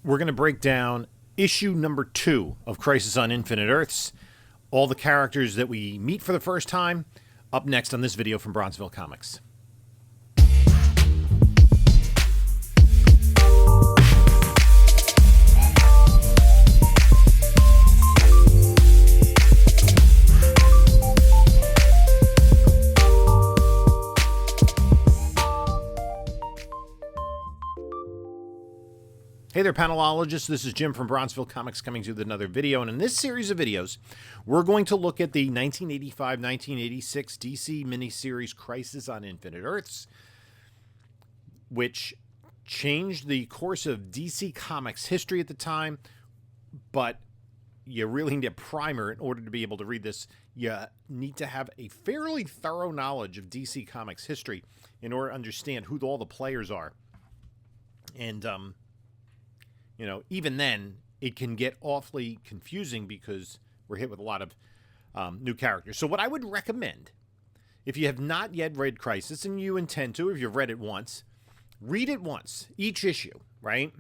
we're going to break down issue number 2 of Crisis on Infinite Earths. All the characters that we meet for the first time, up next on this video from Bronzeville Comics. Hey there, panelologists. This is Jim from Bronzeville Comics coming to you with another video. And in this series of videos, we're going to look at the 1985-1986 DC miniseries Crisis on Infinite Earths, which changed the course of DC Comics history at the time. But you really need a primer in order to be able to read this. You need to have a fairly thorough knowledge of DC Comics history in order to understand who all the players are. And, you know, even then, it can get awfully confusing because we're hit with a lot of new characters. So what I would recommend, if you have not yet read Crisis, and you intend to, if you've read it once, read it once, each issue, right?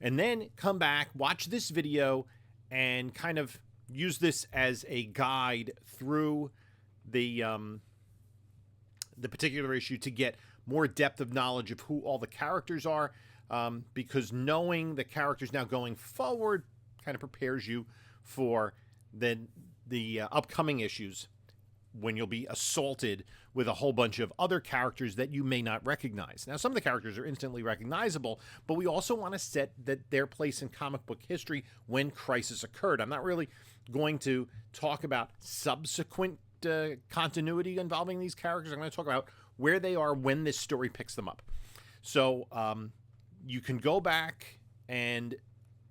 And then come back, watch this video, and kind of use this as a guide through the particular issue to get more depth of knowledge of who all the characters are. Because knowing the characters now going forward kind of prepares you for the upcoming issues when you'll be assaulted with a whole bunch of other characters that you may not recognize. Now, some of the characters are instantly recognizable, but we also want to set their place in comic book history when Crisis occurred. I'm not really going to talk about subsequent continuity involving these characters. I'm going to talk about where they are when this story picks them up. So, you can go back and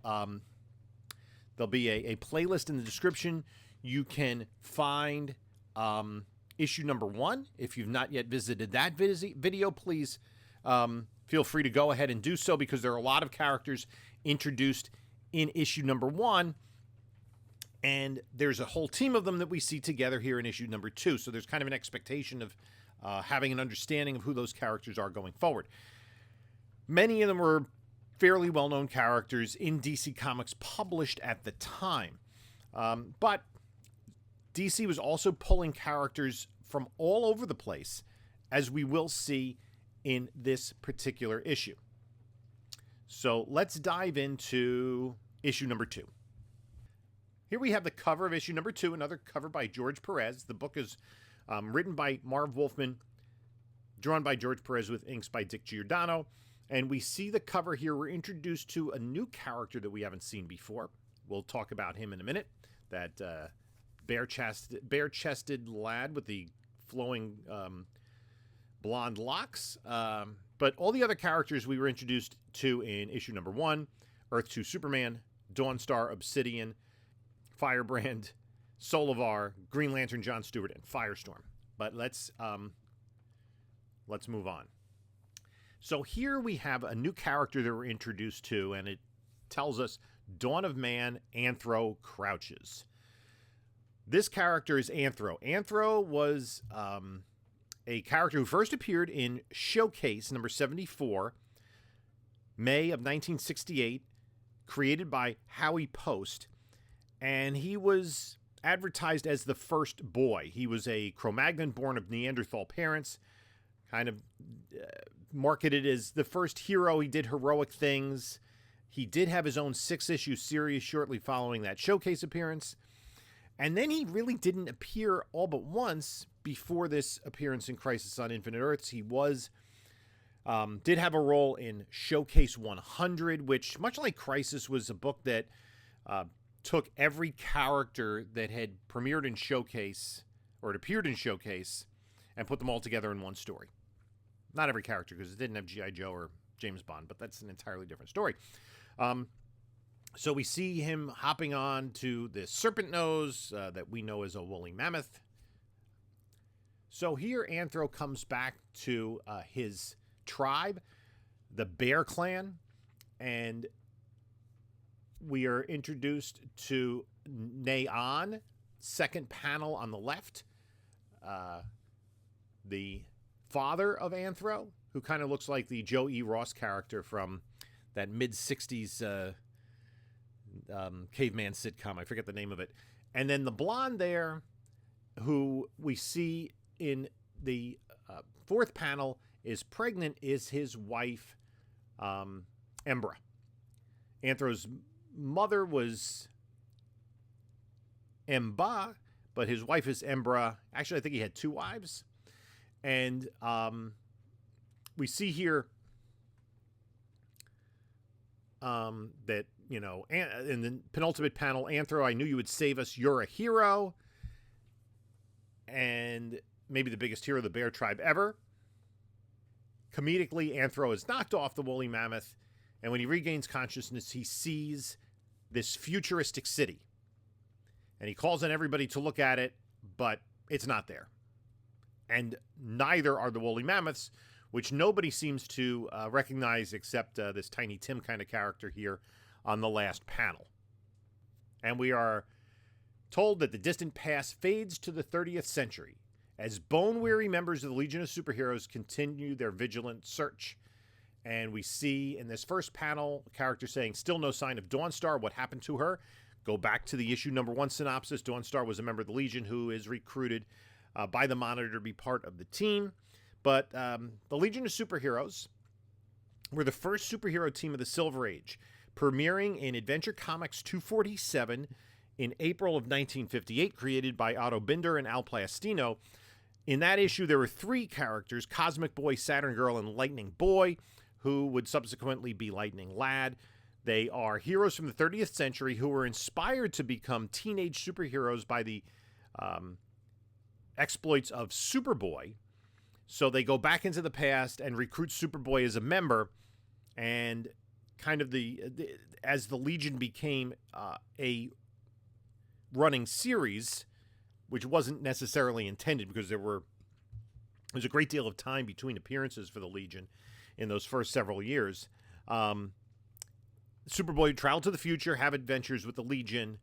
there'll be a playlist in the description. You can find issue number 1. If you've not yet visited that video, please feel free to go ahead and do so, because there are a lot of characters introduced in issue number 1. And there's a whole team of them that we see together here in issue number 2. So there's kind of an expectation of having an understanding of who those characters are going forward. Many of them were fairly well-known characters in DC Comics published at the time. But DC was also pulling characters from all over the place, as we will see in this particular issue. So let's dive into issue number 2. Here we have the cover of issue number 2, another cover by George Perez. The book is written by Marv Wolfman, drawn by George Perez with inks by Dick Giordano. And we see the cover here. We're introduced to a new character that we haven't seen before. We'll talk about him in a minute. That bare-chested lad with the flowing blonde locks. But all the other characters we were introduced to in issue number 1, Earth-2 Superman, Dawnstar, Obsidian, Firebrand, Solovar, Green Lantern, John Stewart, and Firestorm. But let's move on. So here we have a new character that we're introduced to, and it tells us Dawn of Man, Anthro crouches. This character is Anthro. Anthro was a character who first appeared in Showcase number 74, May of 1968, created by Howie Post, and he was advertised as the first boy. He was a Cro-Magnon born of Neanderthal parents, kind of marketed as the first hero. He did heroic things. He did have his own 6-issue series shortly following that Showcase appearance. And then he really didn't appear all but once before this appearance in Crisis on Infinite Earths. He did have a role in Showcase 100, which, much like Crisis, was a book that took every character that had premiered in Showcase, or it appeared in Showcase, and put them all together in one story. Not every character, because it didn't have G.I. Joe or James Bond, but that's an entirely different story. So we see him hopping on to the Serpent Nose that we know as a woolly mammoth. So here Anthro comes back to his tribe, the Bear Clan, and we are introduced to Neon, second panel on the left. The father of Anthro, who kind of looks like the Joe E. Ross character from that mid-60s caveman sitcom. I forget the name of it. And then the blonde there, who we see in the fourth panel, is pregnant, is his wife, Embra. Anthro's mother was Emba, but his wife is Embra. Actually, I think he had two wives. And we see here that, you know, in the penultimate panel, Anthro, I knew you would save us. You're a hero. And maybe the biggest hero of the bear tribe ever. Comedically, Anthro is knocked off the woolly mammoth. And when he regains consciousness, he sees this futuristic city. And he calls on everybody to look at it, but it's not there. And neither are the woolly mammoths, which nobody seems to recognize except this Tiny Tim kind of character here on the last panel. And we are told that the distant past fades to the 30th century as bone-weary members of the Legion of Superheroes continue their vigilant search. And we see in this first panel a character saying, still no sign of Dawnstar. What happened to her? Go back to the issue number 1 synopsis. Dawnstar was a member of the Legion who is recruited by the Monitor to be part of the team. But the Legion of Superheroes were the first superhero team of the Silver Age, premiering in Adventure Comics 247 in April of 1958, created by Otto Binder and Al Plastino. In that issue, there were 3 characters, Cosmic Boy, Saturn Girl, and Lightning Boy, who would subsequently be Lightning Lad. They are heroes from the 30th century who were inspired to become teenage superheroes by the exploits of Superboy. So they go back into the past and recruit Superboy as a member, and kind of as the Legion became a running series, which wasn't necessarily intended because there's a great deal of time between appearances for the Legion in those first several years. Superboy would travel to the future, have adventures with the Legion,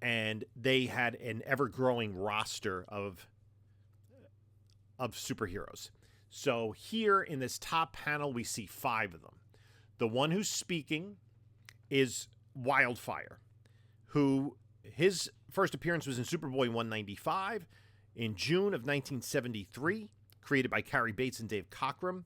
and they had an ever-growing roster of superheroes. So here in this top panel, we see 5 of them. The one who's speaking is Wildfire, who his first appearance was in Superboy 195 in June of 1973, created by Cary Bates and Dave Cockrum.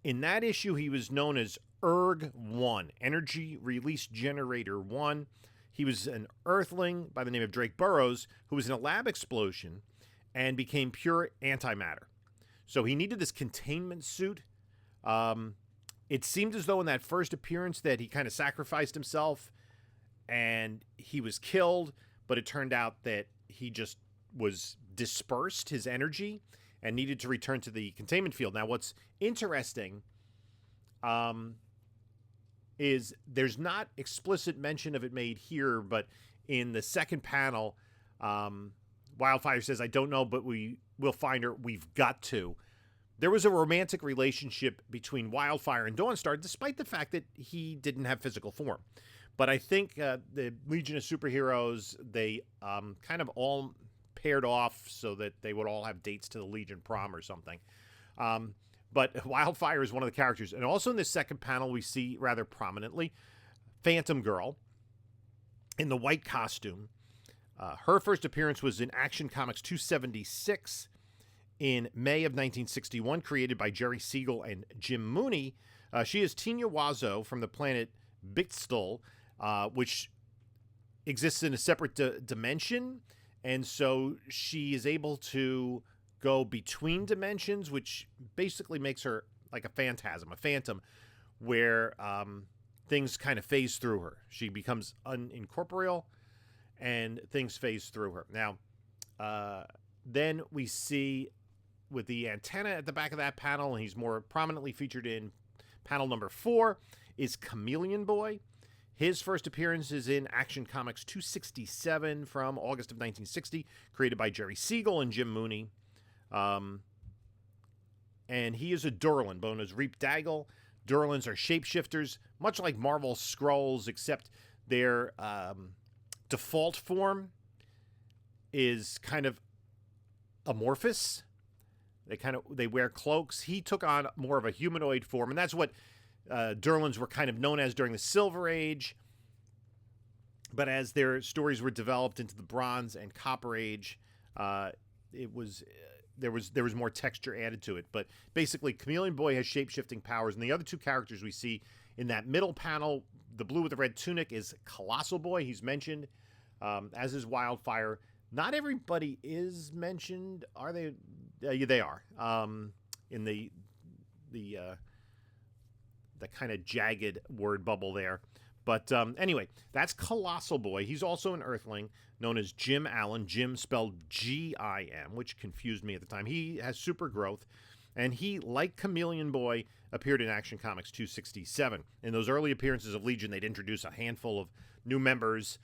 In that issue, he was known as ERG-1, Energy Release Generator 1. He was an Earthling by the name of Drake Burroughs, who was in a lab explosion and became pure antimatter. So he needed this containment suit. It seemed as though in that first appearance that he kind of sacrificed himself and he was killed, but it turned out that he just was dispersed, his energy, and needed to return to the containment field. Now, what's interesting is there's not explicit mention of it made here, but in the second panel, Wildfire says, I don't know, but we'll find her. We've got to. There was a romantic relationship between Wildfire and Dawnstar, despite the fact that he didn't have physical form. But I think the Legion of Superheroes, they kind of all paired off so that they would all have dates to the Legion prom or something. But Wildfire is one of the characters. And also in this second panel, we see rather prominently Phantom Girl in the white costume. Her first appearance was in Action Comics 276 in May of 1961, created by Jerry Siegel and Jim Mooney. She is Tina Wazo from the planet Bixtel, which exists in a separate dimension. And so she is able to go between dimensions, which basically makes her like a phantasm, a phantom, where things kind of phase through her. She becomes unincorporeal, and things phase through her. Now, then we see with the antenna at the back of that panel, and he's more prominently featured in panel number 4, is Chameleon Boy. His first appearance is in Action Comics 267 from August of 1960, created by Jerry Siegel and Jim Mooney. And he is a Durlan, known as Reap Daggle. Durlans are shapeshifters, much like Marvel Skrulls, except their default form is kind of amorphous. They wear cloaks. He took on more of a humanoid form, and that's what Durlans were kind of known as during the Silver Age. But as their stories were developed into the Bronze and Copper Age, it was there was more texture added to it. But basically, Chameleon Boy has shape-shifting powers, and the other two characters we see in that middle panel, the blue with the red tunic, is Colossal Boy. He's mentioned, as is Wildfire. Not everybody is mentioned, are they? Yeah, they are. In the kind of jagged word bubble there. But anyway, that's Colossal Boy. He's also an Earthling known as Jim Allen. Jim spelled G-I-M, which confused me at the time. He has super growth, and he, like Chameleon Boy, appeared in Action Comics 267. In those early appearances of Legion, they'd introduce a handful of new members.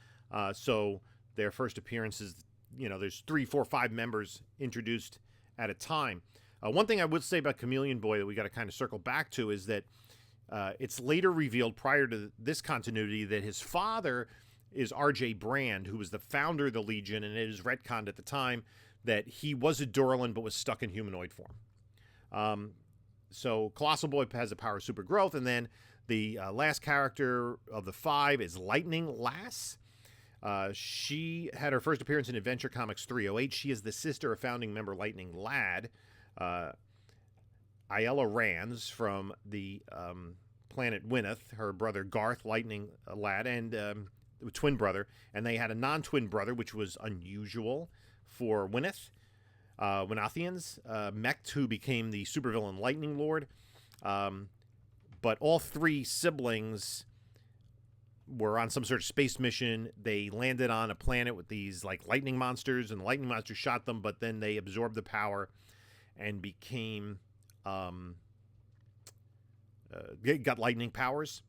So their first appearances, there's 3, 4, 5 members introduced at a time. One thing I would say about Chameleon Boy that we got to kind of circle back to is that it's later revealed prior to this continuity that his father is R.J. Brand, who was the founder of the Legion, and it is retconned at the time that he was a Durlan but was stuck in humanoid form. So Colossal Boy has the power of super growth, and then the last character of the 5 is Lightning Lass. She had her first appearance in Adventure Comics 308. She is the sister of founding member Lightning Lad, Ayala Rands from the planet Wynneth, her brother Garth Lightning Lad, and twin brother. And they had a non-twin brother, which was unusual for Wynneth. Wynnothians. Mech, who became the supervillain Lightning Lord. But all 3 siblings were on some sort of space mission. They landed on a planet with these lightning monsters, and the lightning monsters shot them, but then they absorbed the power and became got lightning powers.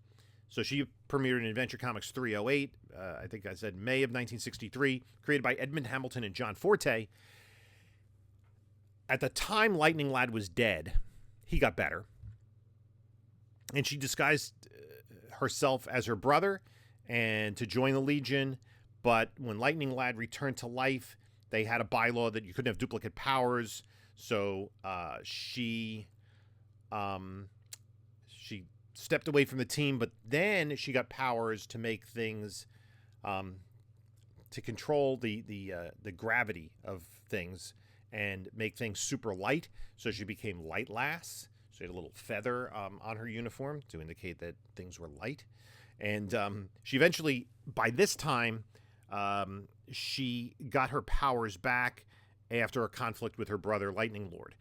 So she premiered in Adventure Comics 308, I think I said May of 1963, created by Edmund Hamilton and John Forte. At the time Lightning Lad was dead, he got better. And she disguised herself as her brother and to join the Legion. But when Lightning Lad returned to life, they had a bylaw that you couldn't have duplicate powers. So she stepped away from the team, but then she got powers to make things, to control the gravity of things and make things super light. So she became Light Lass. She had a little feather on her uniform to indicate that things were light. And she eventually, by this time, she got her powers back after a conflict with her brother, Lightning Lord.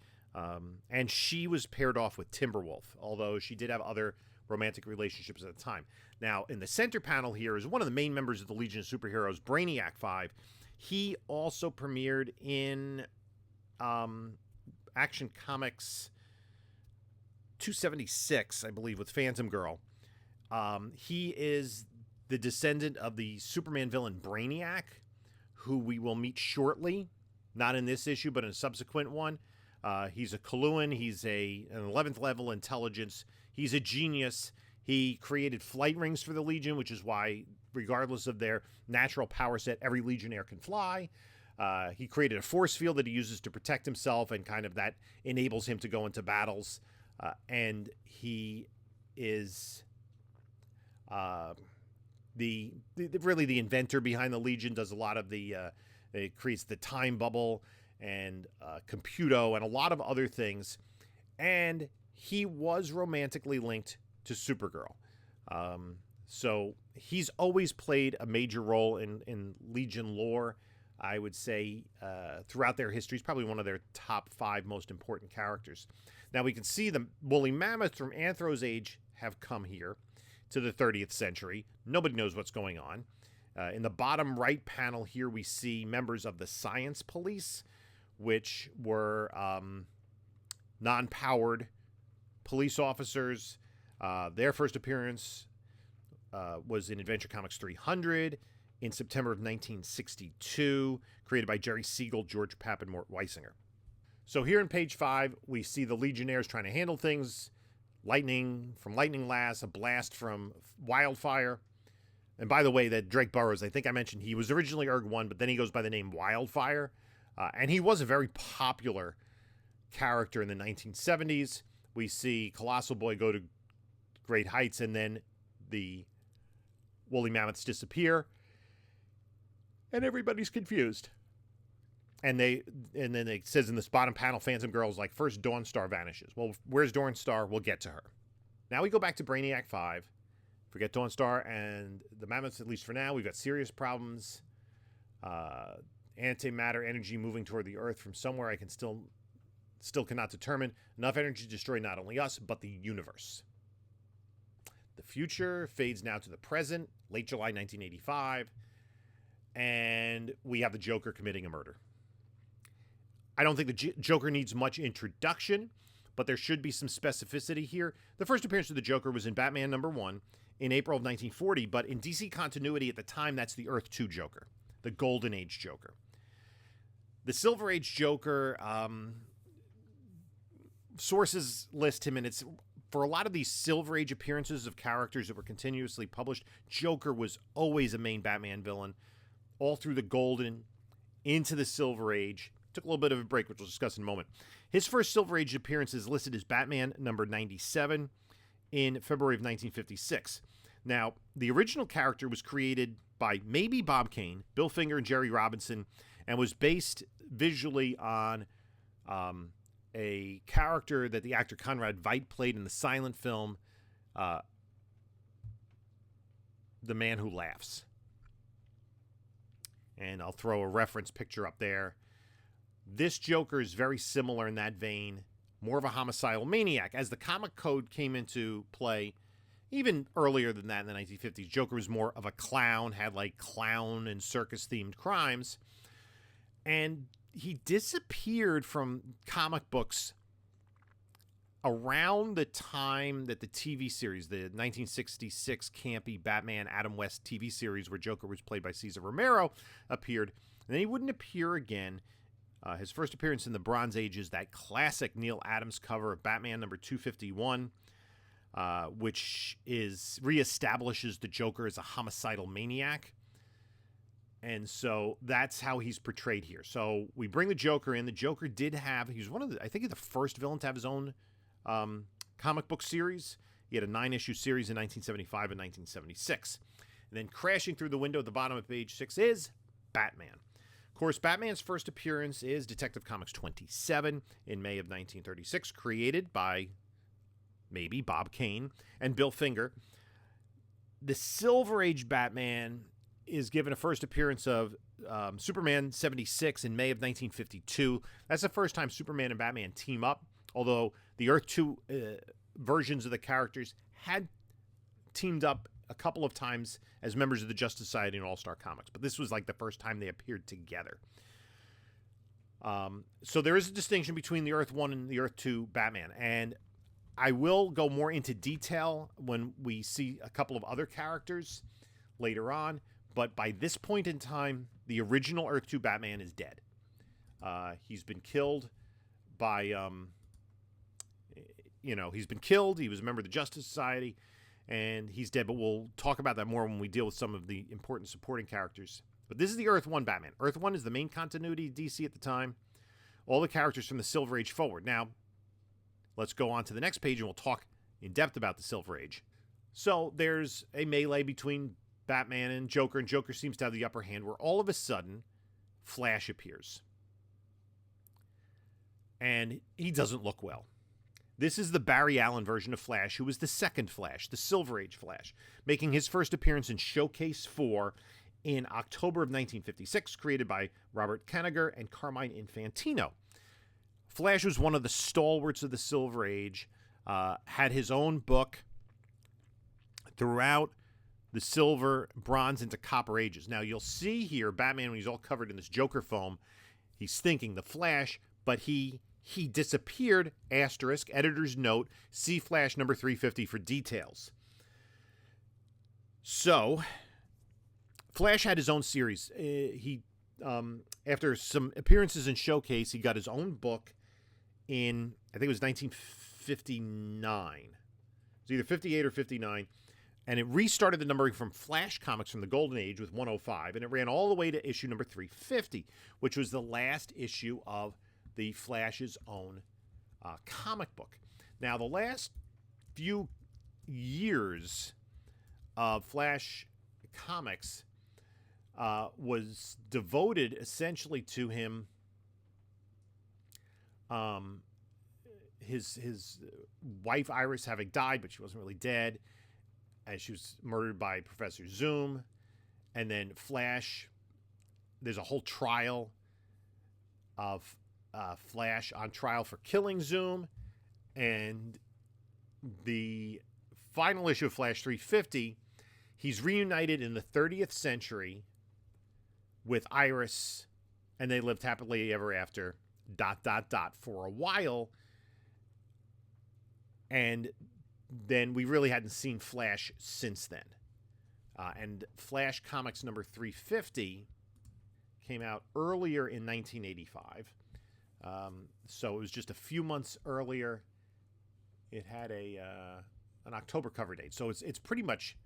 And she was paired off with Timberwolf, although she did have other romantic relationships at the time. Now, in the center panel here is one of the main members of the Legion of Superheroes, Brainiac 5. He also premiered in Action Comics 276, I believe, with Phantom Girl. He is the descendant of the Superman villain Brainiac, who we will meet shortly. Not in this issue, but in a subsequent one. He's a Kaluan. He's an 11th level intelligence. He's a genius. He created flight rings for the Legion, which is why, regardless of their natural power set, every Legionnaire can fly. He created a force field that he uses to protect himself, and kind of that enables him to go into battles. And he is really the inventor behind the Legion. Does a lot of it creates the time bubble and Computo and a lot of other things. And he was romantically linked to Supergirl. So he's always played a major role in Legion lore. I would say throughout their history, he's probably one of their top 5 most important characters. Now we can see the woolly mammoths from Anthro's age have come here to the 30th century. Nobody knows what's going on. In the bottom right panel here, we see members of the Science Police, which were non-powered police officers. Their first appearance was in Adventure Comics 300 in September of 1962, created by Jerry Siegel, George Papp, and Mort Weisinger. So here in page 5, we see the Legionnaires trying to handle things. Lightning from Lightning Lass, a blast from Wildfire. And by the way, that Drake Burroughs, I think I mentioned he was originally Erg-1, but then he goes by the name Wildfire. And he was a very popular character in the 1970s. We see Colossal Boy go to great heights, and then the woolly mammoths disappear. and everybody's confused. And then it says in this bottom panel, Phantom Girl's like, first Dawnstar vanishes. Well, where's Dawnstar? We'll get to her. Now we go back to Brainiac 5. Forget Dawnstar and the Mammoths, at least for now. We've got serious problems. Antimatter energy moving toward the Earth from somewhere I can still cannot determine. Enough energy to destroy not only us, but the universe. The future fades now to the present, late July 1985. And we have the Joker committing a murder. I don't think the Joker needs much introduction, but there should be some specificity here. The first appearance of the Joker was in Batman #1 in April of 1940, but in DC continuity at the time, that's the Earth-2 Joker, the Golden Age Joker. The Silver Age Joker, sources list him, and it's for a lot of these Silver Age appearances of characters that were continuously published, Joker was always a main Batman villain, all through the Golden, into the Silver Age. Took a little bit of a break, which we'll discuss in a moment. His first Silver Age appearance is listed as Batman number 97 in February of 1956. Now, the original character was created by maybe Bob Kane, Bill Finger, and Jerry Robinson, and was based visually on a character that the actor Conrad Veidt played in the silent film The Man Who Laughs. And I'll throw a reference picture up there. This Joker is very similar in that vein, more of a homicidal maniac. As the comic code came into play, even earlier than that in the 1950s, Joker was more of a clown, had like clown and circus-themed crimes. And he disappeared from comic books around the time that the TV series, the 1966 campy Batman Adam West TV series where Joker was played by Cesar Romero, appeared. And then he wouldn't appear again. His first appearance in the Bronze Age is that classic Neil Adams cover of Batman number 251, which reestablishes the Joker as a homicidal maniac. And so that's how he's portrayed here. So we bring the Joker in. The Joker did have, he was one of the, I think he's the first villain to have his own comic book series. He had a 9-issue series in 1975 and 1976. And then crashing through the window at the bottom of page 6 is Batman. Of course, Batman's first appearance is Detective Comics 27 in May of 1936, created by maybe Bob Kane and Bill Finger. The Silver Age Batman is given a first appearance of Superman 76 in May of 1952. That's the first time Superman and Batman team up, although the Earth-2 versions of the characters had teamed up a couple of times as members of the Justice Society and All-Star Comics, but this was like the first time they appeared together. So there is a distinction between the Earth-1 and the Earth-2 Batman, and I will go more into detail when we see a couple of other characters later on, but by this point in time, the original Earth-2 Batman is dead. He's been killed by, he's been killed. He was a member of the Justice Society, and he's dead, but we'll talk about that more when we deal with some of the important supporting characters. But this is the Earth-1 Batman. Earth-1 is the main continuity of DC at the time. All the characters from the Silver Age forward. Now, let's go on to the next page, and we'll talk in depth about the Silver Age. So there's a melee between Batman and Joker seems to have the upper hand, where all of a sudden, Flash appears. And he doesn't look well. This is the Barry Allen version of Flash, who was the second Flash, the Silver Age Flash, making his first appearance in Showcase 4 in October of 1956, created by Robert Kanigher and Carmine Infantino. Flash was one of the stalwarts of the Silver Age, had his own book throughout the Silver, Bronze, into Copper Ages. Now, you'll see here, Batman, when he's all covered in this Joker foam, he's thinking the Flash, but he disappeared, asterisk, editor's note, see Flash number 350 for details. So, Flash had his own series. After some appearances in Showcase, he got his own book in, I think it was 1959. It was either 58 or 59. And it restarted the numbering from Flash Comics from the Golden Age with 105. And it ran all the way to issue number 350, which was the last issue of the Flash's own comic book. Now, the last few years of Flash comics was devoted essentially to him. His wife Iris having died, but she wasn't really dead, and she was murdered by Professor Zoom. And then Flash, there's a whole trial of Flash on trial for killing Zoom. And the final issue of Flash 350, he's reunited in the 30th century with Iris, and they lived happily ever after, ... for a while. And then we really hadn't seen Flash since then. And Flash Comics number 350 came out earlier in 1985. So it was just a few months earlier. It had an October cover date. So it's pretty much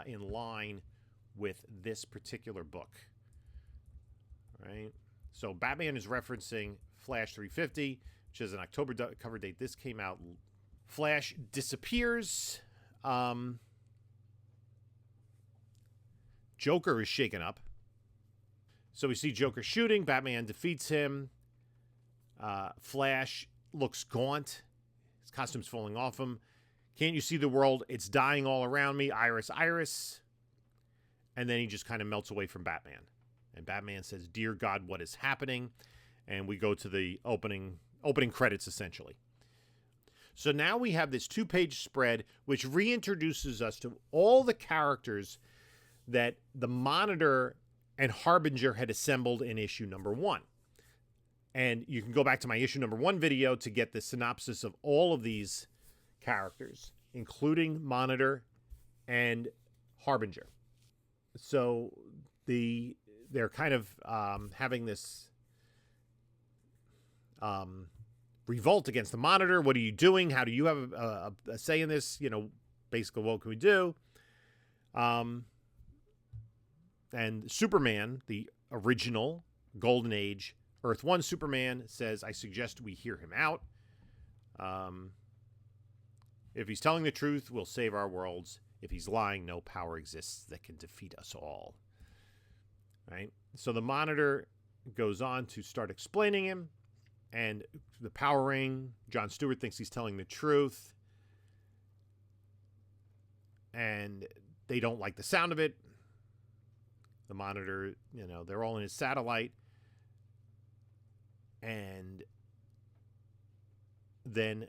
in line with this particular book. Right? So Batman is referencing Flash 350, which is an October cover date. This came out. Flash disappears. Joker is shaken up. So we see Joker shooting. Batman defeats him. Flash looks gaunt. His costume's falling off him. Can't you see the world? It's dying all around me. Iris, Iris. And then he just kind of melts away from Batman. And Batman says, "Dear God, what is happening?" And we go to the opening credits, essentially. So now we have this 2-page spread, which reintroduces us to all the characters that the Monitor and Harbinger had assembled in issue number 1. And you can go back to my issue number 1 video to get the synopsis of all of these characters, including Monitor and Harbinger. So they're kind of having this revolt against the Monitor. What are you doing? How do you have a say in this? Basically, what can we do? And Superman, the original Golden Age Earth 1 Superman, says, "I suggest we hear him out. If he's telling the truth, we'll save our worlds. If he's lying, no power exists that can defeat us all." Right? So the Monitor goes on to start explaining him. And the power ring, John Stewart thinks he's telling the truth. And they don't like the sound of it. The Monitor, they're all in his satellite. And then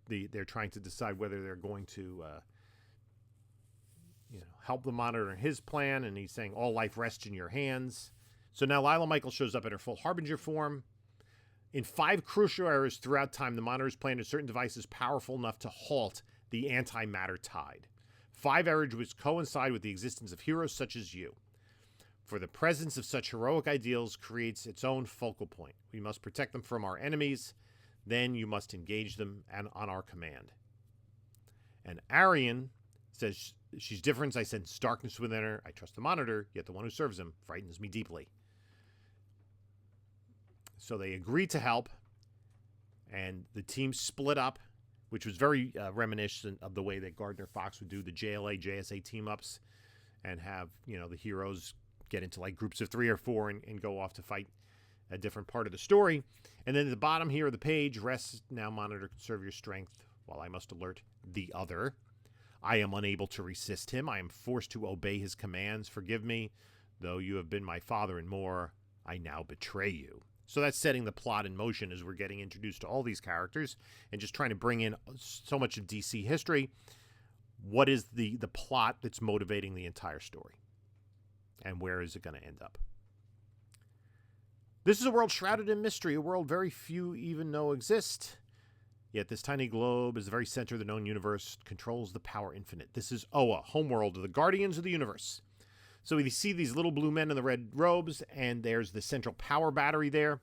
they're trying to decide whether they're going to help the Monitor in his plan. And he's saying, all life rests in your hands. So now Lila Michael shows up in her full Harbinger form. In 5 crucial eras throughout time, the Monitor's planted certain devices powerful enough to halt the antimatter tide. 5 eras which coincide with the existence of heroes such as you. For the presence of such heroic ideals creates its own focal point. We must protect them from our enemies. Then you must engage them on our command. And Arian says, she's different. I sense darkness within her. I trust the Monitor, yet the one who serves him frightens me deeply. So they agree to help, and the team split up, which was very reminiscent of the way that Gardner Fox would do the JLA, JSA team-ups and have, the heroes get into like groups of 3 or 4 and go off to fight a different part of the story. And then at the bottom here of the page, rest now, Monitor, conserve your strength, while I must alert the other. I am unable to resist him. I am forced to obey his commands. Forgive me, though you have been my father and more, I now betray you. So that's setting the plot in motion as we're getting introduced to all these characters and just trying to bring in so much of DC history. What is the plot that's motivating the entire story? And where is it going to end up? This is a world shrouded in mystery, a world very few even know exists. Yet this tiny globe is the very center of the known universe, controls the power infinite. This is Oa, homeworld of the Guardians of the Universe. So we see these little blue men in the red robes, and there's the central power battery there.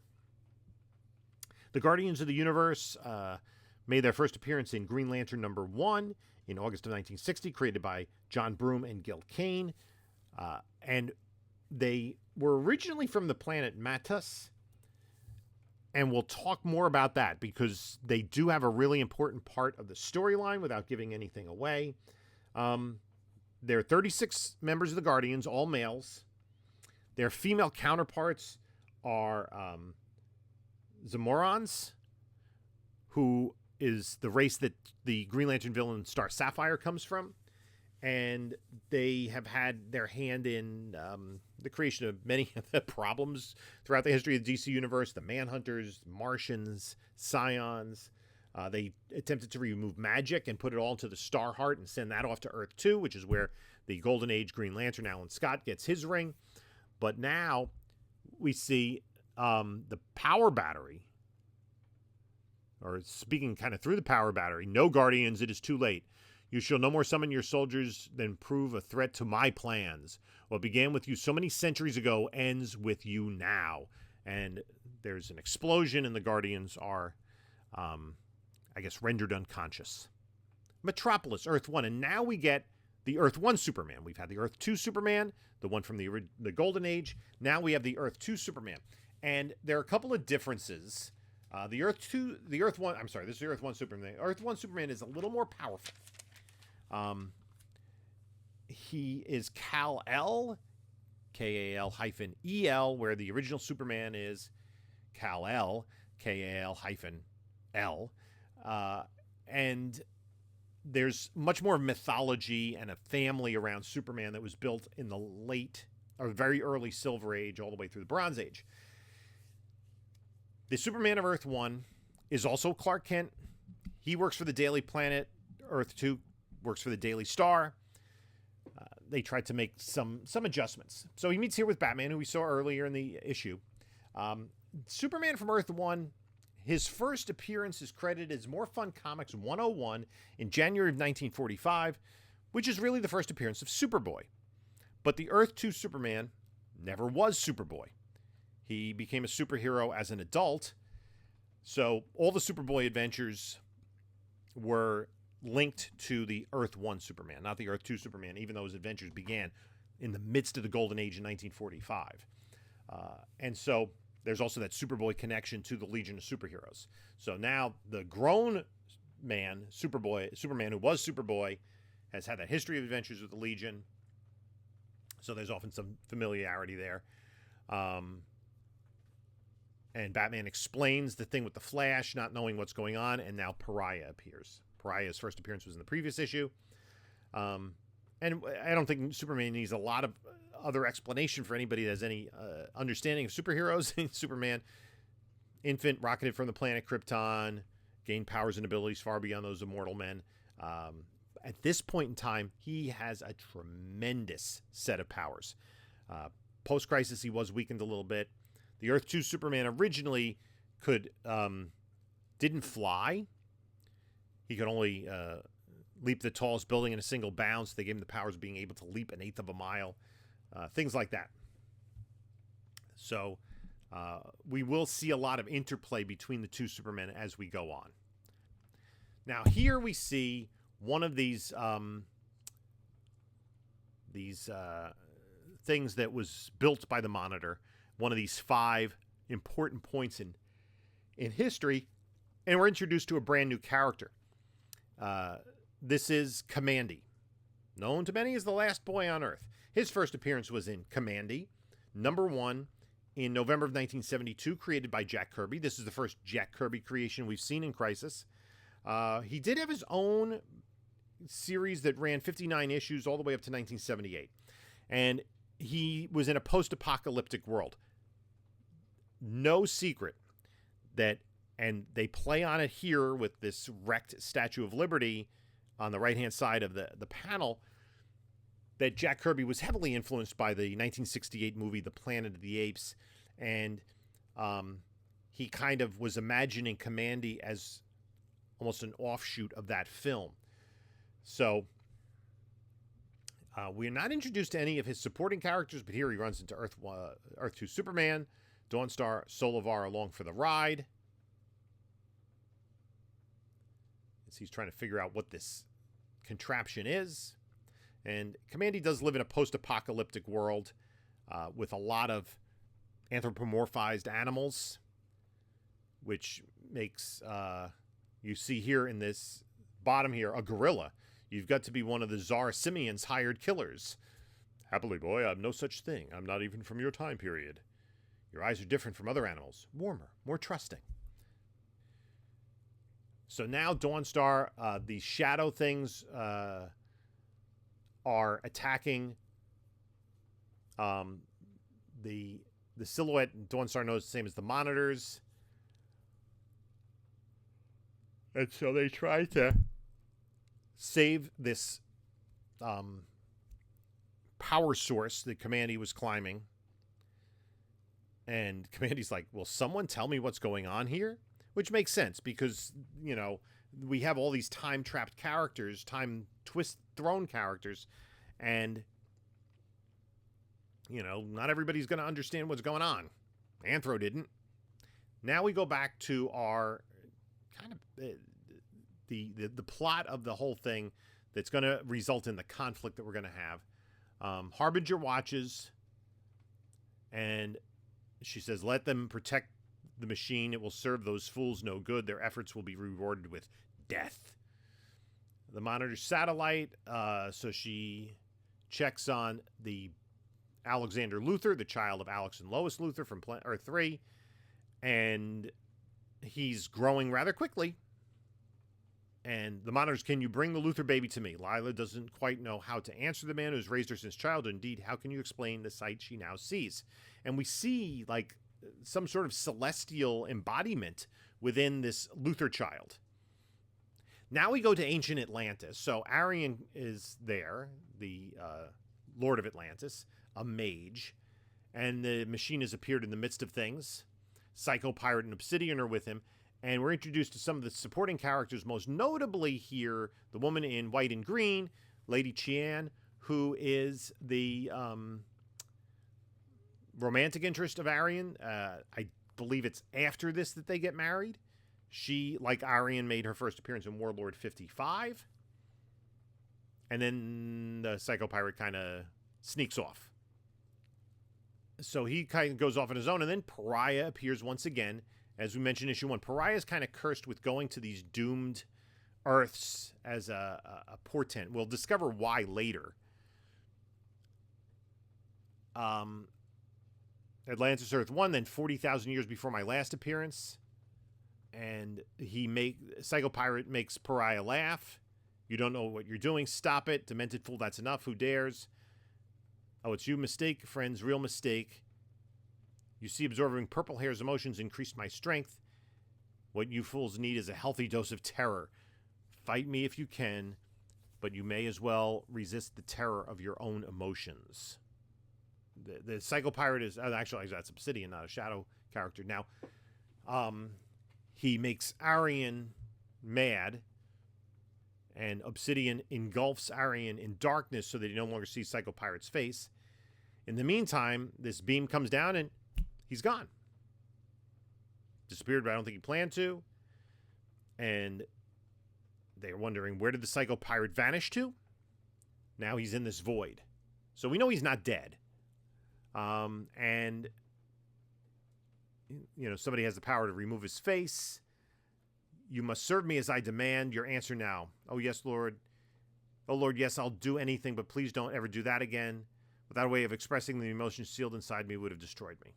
The Guardians of the Universe made their first appearance in Green Lantern number 1 in August of 1960, created by John Broome and Gil Kane. And they were originally from the planet Matus. And we'll talk more about that because they do have a really important part of the storyline without giving anything away. there are 36 members of the Guardians, all males. Their female counterparts are Zamorans, who is the race that the Green Lantern villain Star Sapphire comes from. And they have had their hand in the creation of many of the problems throughout the history of the DC Universe. The Manhunters, Martians, Scions. They attempted to remove magic and put it all into the Starheart and send that off to Earth-2, which is where the Golden Age Green Lantern, Alan Scott, gets his ring. But now we see the power battery, or speaking kind of through the power battery, no Guardians, it is too late. You shall no more summon your soldiers than prove a threat to my plans. What began with you so many centuries ago ends with you now. And there's an explosion, and the Guardians are, I guess, rendered unconscious. Metropolis, Earth-1. And now we get the Earth-1 Superman. We've had the Earth-2 Superman, the one from the Golden Age. Now we have the Earth-2 Superman. And there are a couple of differences. This is the Earth-1 Superman. The Earth-1 Superman is a little more powerful. He is Kal-El, Kal-El, where the original Superman is Kal-El, Kal-El. And there's much more mythology and a family around Superman that was built in the late or very early Silver Age all the way through the Bronze Age. The Superman of Earth-1 is also Clark Kent. He works for the Daily Planet. Earth-2 works for the Daily Star. They tried to make some adjustments. So he meets here with Batman, who we saw earlier in the issue. Superman from Earth-1, his first appearance is credited as More Fun Comics 101 in January of 1945, which is really the first appearance of Superboy. But the Earth-2 Superman never was Superboy. He became a superhero as an adult. So all the Superboy adventures were linked to the Earth-1 Superman, not the Earth-2 Superman, even though his adventures began in the midst of the Golden Age in 1945. And so there's also that Superboy connection to the Legion of Superheroes. So now the grown man, Superman, who was Superboy, has had that history of adventures with the Legion. So there's often some familiarity there. And Batman explains the thing with the Flash, not knowing what's going on, and now Pariah appears. Pariah's first appearance was in the previous issue. And I don't think Superman needs a lot of other explanation for anybody that has any understanding of superheroes. Superman, infant, rocketed from the planet Krypton, gained powers and abilities far beyond those of mortal men. At this point in time, he has a tremendous set of powers. Post-crisis, he was weakened a little bit. The Earth-2 Superman originally didn't fly. He could only leap the tallest building in a single bounce. They gave him the powers of being able to leap an eighth of a mile. Things like that. So we will see a lot of interplay between the two Supermen as we go on. Now here we see one of these things that was built by the Monitor, one of these 5 important points in history, and we're introduced to a brand new character. This is Kamandi, known to many as the last boy on Earth. His first appearance was in Kamandi, #1, in November of 1972, created by Jack Kirby. This is the first Jack Kirby creation we've seen in Crisis. He did have his own series that ran 59 issues all the way up to 1978. And he was in a post-apocalyptic world. No secret that, and they play on it here with this wrecked Statue of Liberty on the right-hand side of the panel, that Jack Kirby was heavily influenced by the 1968 movie The Planet of the Apes, and he kind of was imagining Kamandi as almost an offshoot of that film. So we're not introduced to any of his supporting characters, but here he runs into Earth-2 Superman, Dawnstar, Solovar along for the ride. As he's trying to figure out what this contraption is. And Kamandi does live in a post-apocalyptic world with a lot of anthropomorphized animals, which makes, you see here in this bottom here, a gorilla. You've got to be one of the Tsar Simeon's hired killers. Happily, boy, I'm no such thing. I'm not even from your time period. Your eyes are different from other animals. Warmer, more trusting. So now Dawnstar, the shadow things are attacking the silhouette. Dawnstar knows the same as the monitors. And so they try to save this power source that Kamandi was climbing. And Kamandi's like, will someone tell me what's going on here? Which makes sense because, you know, we have all these time-trapped characters, time-twist-thrown characters, and, you know, not everybody's going to understand what's going on. Anthro didn't. Now we go back to our kind of the plot of the whole thing that's going to result in the conflict that we're going to have. Harbinger watches, and she says, let them protect the machine. It will serve those fools no good. Their efforts will be rewarded with death. The monitor satellite, so she checks on the Alexander Luthor, the child of Alex and Lois Luthor from Earth 3, and he's growing rather quickly. And the monitors, can you bring the Luthor baby to me? Lila doesn't quite know how to answer the man who's raised her since childhood. Indeed, how can you explain the sight she now sees? And we see, like, some sort of celestial embodiment within this Luthor child. Now we go to ancient Atlantis. So Arian is there, the Lord of Atlantis, a mage. And the machine has appeared in the midst of things. Psycho Pirate and Obsidian are with him. And we're introduced to some of the supporting characters, most notably here, the woman in white and green, Lady Qian, who is the romantic interest of Arian. I believe it's after this that they get married. She, like Arian, made her first appearance in Warlord 55. And then the Psycho Pirate kind of sneaks off. So he kind of goes off on his own, and then Pariah appears once again. As we mentioned, issue 1, Pariah is kind of cursed with going to these doomed Earths as a portent. We'll discover why later. Atlantis Earth 1, then 40,000 years before my last appearance. And Psycho Pirate makes Pariah laugh. You don't know what you're doing. Stop it. Demented fool, that's enough. Who dares? Oh, it's you. Mistake, friends. Real mistake. You see, absorbing purple hair's emotions increased my strength. What you fools need is a healthy dose of terror. Fight me if you can, but you may as well resist the terror of your own emotions. The Psycho Pirate is... actually, that's Obsidian, not a shadow character. Now, he makes Arian mad, and Obsidian engulfs Arian in darkness so that he no longer sees Psycho Pirate's face. In the meantime, this beam comes down and he's gone. Disappeared, but I don't think he planned to. And they're wondering, where did the Psycho Pirate vanish to? Now he's in this void. So we know he's not dead. And, you know, somebody has the power to remove his face. You must serve me as I demand. Your answer now. Oh, yes, Lord. Oh, Lord, yes, I'll do anything, but please don't ever do that again. Without a way of expressing the emotions sealed inside me would have destroyed me.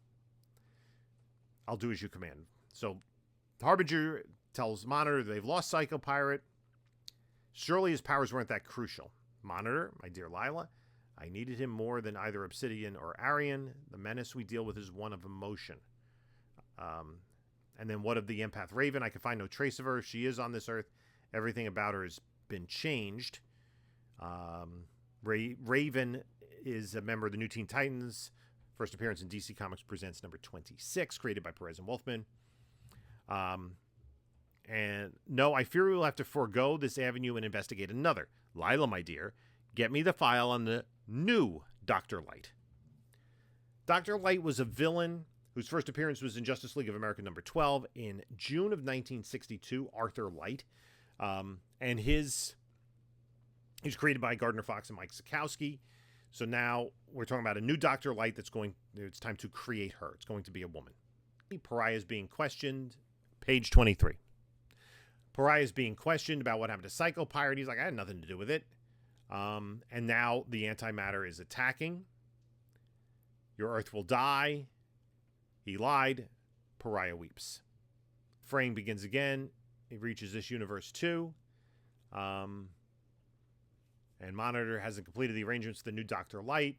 I'll do as you command. So Harbinger tells Monitor they've lost Psycho Pirate. Surely his powers weren't that crucial. Monitor, my dear Lila, I needed him more than either Obsidian or Arian. The menace we deal with is one of emotion. And then what of the empath Raven? I can find no trace of her. She is on this Earth. Everything about her has been changed. Raven is a member of the New Teen Titans. First appearance in DC Comics Presents number 26, created by Perez and Wolfman. And no, I fear we will have to forego this avenue and investigate another. Lila, my dear, get me the file on the new Dr. Light. Dr. Light was a villain whose first appearance was in Justice League of America number 12 in June of 1962, Arthur Light. And he's created by Gardner Fox and Mike Sikowski. So now we're talking about a new Dr. Light it's time to create her. It's going to be a woman. Pariah is being questioned. Page 23. Pariah is being questioned about what happened to Psycho Pirate. He's like, I had nothing to do with it. And now the antimatter is attacking. Your Earth will die. He lied. Pariah weeps. Fraying begins again. It reaches this universe too. And Monitor hasn't completed the arrangements for the new Dr. Light.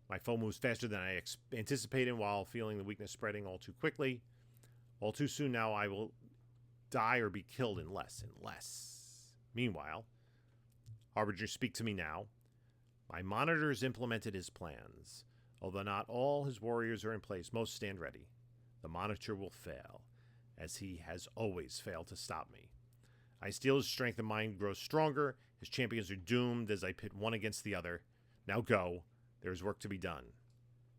My foe moves faster than I anticipated while feeling the weakness spreading all too quickly. All too soon now I will die or be killed in less and less. Meanwhile, Harbinger, speak to me now. My Monitor has implemented his plans. Although not all his warriors are in place, most stand ready. The Monitor will fail, as he has always failed to stop me. I steal his strength and mind grows stronger. His champions are doomed as I pit one against the other. Now go. There is work to be done.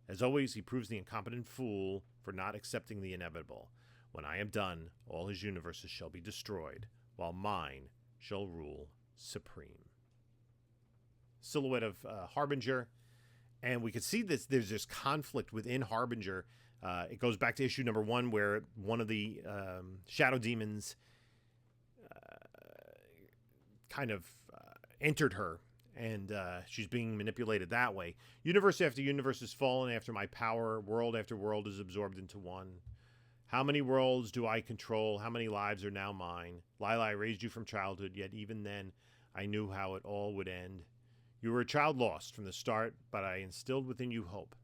As always, he proves the incompetent fool for not accepting the inevitable. When I am done, all his universes shall be destroyed, while mine shall rule supreme. Silhouette of Harbinger. And we can see this. There's this conflict within Harbinger. It goes back to issue number 1, where one of the shadow demons kind of entered her, and she's being manipulated that way. Universe after universe has fallen after my power. World after world is absorbed into one. How many worlds do I control? How many lives are now mine? Lila, I raised you from childhood, yet even then I knew how it all would end. You were a child lost from the start, but I instilled within you hope.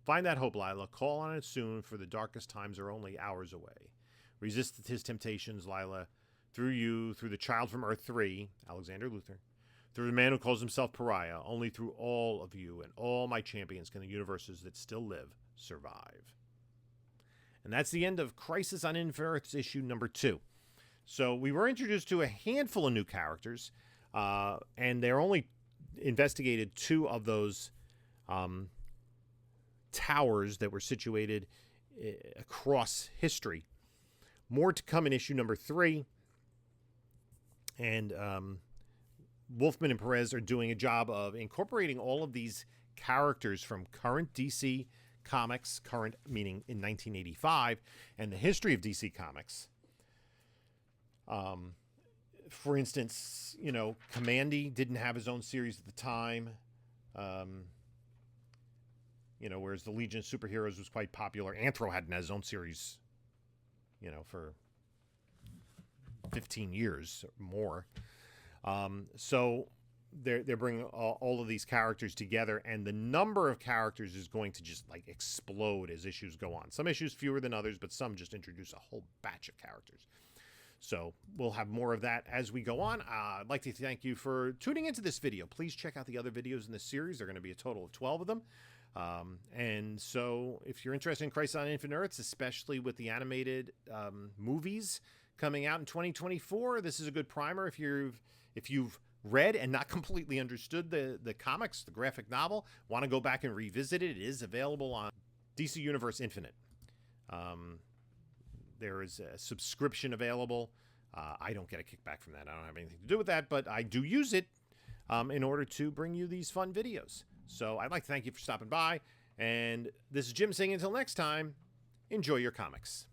Find that hope, Lila. Call on it soon, for the darkest times are only hours away. Resist his temptations, Lila. Through you, through the child from Earth-3, Alexander Luthor, through the man who calls himself Pariah, only through all of you and all my champions can the universes that still live survive. And that's the end of Crisis on Infinite Earths issue number 2. So we were introduced to a handful of new characters, and they're only investigated 2 of those towers that were situated across history. More to come in issue number 3. And Wolfman and Perez are doing a job of incorporating all of these characters from current DC Comics, current meaning in 1985, and the history of DC Comics. For instance, you know, Kamandi didn't have his own series at the time. You know, whereas the Legion of Superheroes was quite popular. Anthro hadn't had his own series, you know, for 15 years or more. So they're bringing all of these characters together, and the number of characters is going to just like explode as issues go on. Some issues fewer than others, but some just introduce a whole batch of characters. So we'll have more of that as we go on. I'd like to thank you for tuning into this video. Please check out the other videos in this series. There are going to be a total of 12 of them. And so if you're interested in Crisis on Infinite Earths, especially with the animated movies coming out in 2024, this is a good primer. If you've read and not completely understood the comics, the graphic novel, want to go back and revisit it, it is available on DC Universe Infinite. There is a subscription available. I don't get a kickback from that. I don't have anything to do with that, but I do use it in order to bring you these fun videos. So I'd like to thank you for stopping by. And this is Jim saying until next time, enjoy your comics.